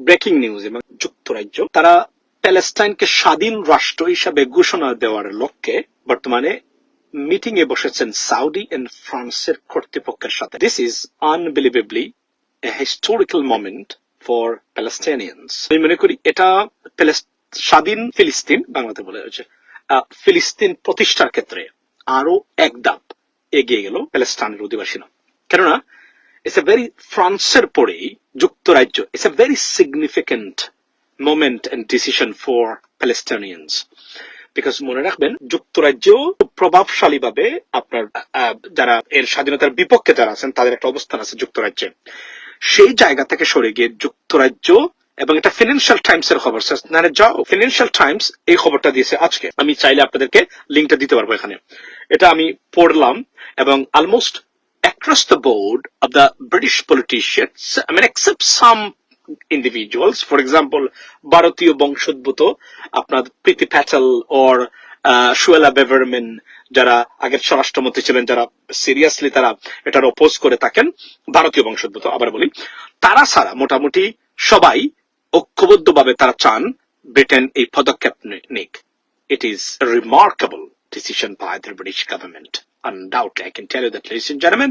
Breaking news এবং যুক্তরাজ্য তারা প্যালেস্টাইনকে স্বাধীন রাষ্ট্র হিসাবে ঘোষণা দেওয়ার লক্ষ্যে বর্তমানে মিটিং এ বসেছেন সৌদি এন্ড ফ্রান্সের কর্তৃপক্ষের সাথে। This is unbelievably a historical moment for Palestinians. আমি মনে করি এটা স্বাধীন ফিলিস্তিন, বাংলাতে বলা হয়েছে ফিলিস্তিন প্রতিষ্ঠার ক্ষেত্রে আরো এক ধাপ এগিয়ে গেল প্যালেস্টাইনের অধিবাসীরা। কেননা it's a very ফ্রান্সের পরেই যুক্তরাজ্য it's a very significant moment and decision for Palestinians because মনে রাখবেন যুক্তরাজ্য প্রভাবশালী ভাবে আপনার যারা এর স্বাধীনতার বিপক্ষে যারা আছেন তাদের একটা অবস্থান আছে যুক্তরাজ্যে। সেই জায়গা থেকে সরে গিয়ে যুক্তরাজ্য, এবং এটা ফিনান্সিয়াল টাইমস এর খবর, যাও ফিনান্সিয়াল টাইমস এই খবরটা দিয়েছে আজকে, আমি চাইলে আপনাদেরকে লিঙ্কটা দিতে পারবো এখানে। এটা আমি পড়লাম এবং almost across the board of the British politicians, I mean except some individuals, for example ভারতীয় বংশোদ্ভূত আপনার প্রীতি প্যাটেল or সুয়েলা বেভারম্যান যারা আগের স্বরাষ্ট্রমন্ত্রী ছিলেন, যারা সিরিয়াসলি তারা এটার অপোজ করে থাকেন, ভারতীয় বংশোদ্ভূত আবার বলি, তারা ছাড়া মোটামুটি সবাই ঐক্যবদ্ধভাবে তারা চান ব্রিটেন এই পদক্ষেপ নিক। It is a remarkable decision by the British government. Undoubtedly, I can tell you that, ladies and gentlemen.